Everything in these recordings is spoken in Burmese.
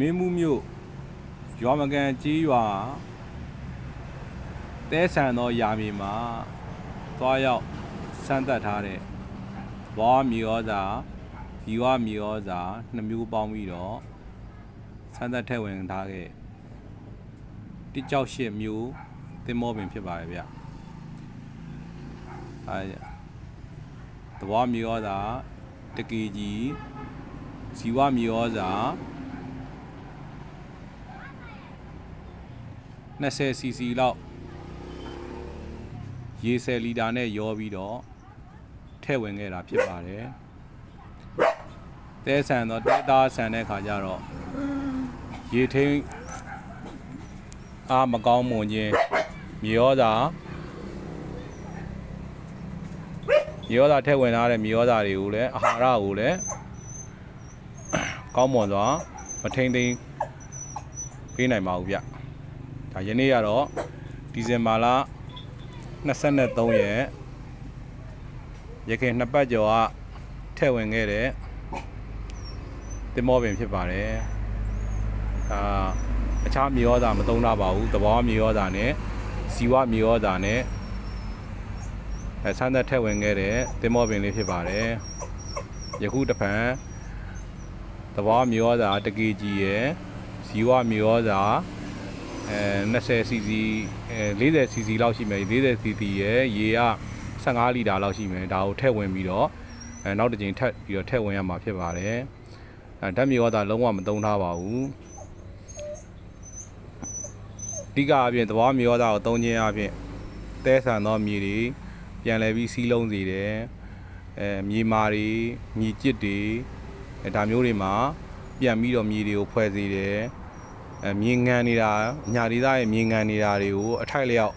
င်းမှုမြို့ရွာမကန်ကြီးရွာတဲဆန်သောယာမြေမှာသွားရောက်စမ်းသပ်ထားတဲ့ဘောမြေဩဇာဇီဝမြေဩဇာ2မျိုးပေါင်းပြီးတော့စမ်းသပ်ထည့်ဝင်ထားခဲ့တစ်ကြောက်8မျိုးသင်္ဘောပင်ဖြစ်ပါတယ်ဗျသဘောမြေဩဇာ1 kg ဇီဝမြေဩဇာ20cc လောက်ရေ10 လီတာနဲ့ရောပြီးတော့ထည့်ဝင်ခဲ့တာဖြစ်ပါတယ်တဲဆန်တော့တဲသားဆန်တဲ့ခါကျတော့ရေထိန်အားမကောင်းမွန်ခြင်းမြေဩဇာထည့်ဝင်ထားတဲ့မြေဩဇာတွေကိုလည်းအာဟာရကိုလည်းကောင်းမွန်စွာမထိန်သိမ်းပေးနိုင်ပါဘူးဗျဒါယနေ့ကတော့ဒီဇင်ဘာလ23ရက်ရခိုင်2ပတ်ကျော်ကထည့်ဝင်ခဲ့တဲ့သင်္ဘောပင်ဖြစ်ပါတယ်အခြားမြေဩဇာမသုံးတာပါဘူးသဘောမြေဩဇာနဲ့ဇီဝမြေဩဇာနဲ့ဆန်းသက်ထည့်ဝင်ခဲ့တဲ့သင်္ဘောပင်လေးဖြစ်ပါတယ်ယခုတစ်ဖန်သဘောမြေဩဇာ1 kg ရယ်ဇီဝမြေဩဇာ20cc 40cc လောက်ရှိမယ် 40cc ရယ်ရေက15 လီတာလောက်ရှိမယ်ဒါကိုထည့်ဝင်ပြီးတော့နောက်တစ်ကြိမ်ထပ်ပြီးတော့ထည့်ဝင်ရမှာဖြစ်ပါတယ်ဓာတ်မြေဩဇာလုံးဝမသုံးထားပါဘူးအဓိကအပြင်သဘောမြေဩဇာကိုသုံးခြင်းအပြင်တဲဆန်သောမြေတွေပြန်လည်ပြီးစီးလုံးစေတယ်မြေမာတွေမြေကျစ်တွေဒါမျိုးတွေမှာပြန်ပြီးတော့မြေတွေကိုဖွဲ့စေတယ်မြေငံနေတာညာဒေသရဲ့မြေငံနေတာတွေကိုအထိုက်လျောက်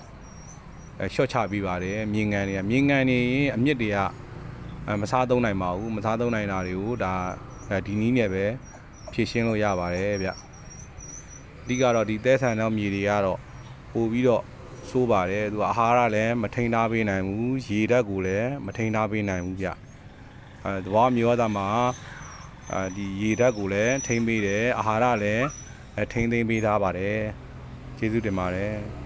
ရှော့ချပေးပါတယ်မြေငံနေအမြစ်တွေကမစားသုံးနိုင်ပါဘူးမစားသုံးနိုင်တာတွေကိုဒါဒီနည်းနဲ့ပဲဖြည့်ရှင်းလို့ရပါတယ်ဗျအဓိကတော့ဒီတဲဆန်သောမြေတွေကတော့ပို့ပြီးတော့ဆိုးပါတယ်သူအာဟာရလည်းမထိန်းထားပေးနိုင်ဘူးရေဓာတ်ကိုလည်းမထိန်းထားပေးနိုင်ဘူးဗျသဘောမျိုးသားမှာဒီရေဓာတ်ကိုလည်းထိန်းပေးတယ်အာဟာရလည်းထိန်းသိမ်းပေးထားပါတယ်ကျေးဇူးတင်ပါတယ်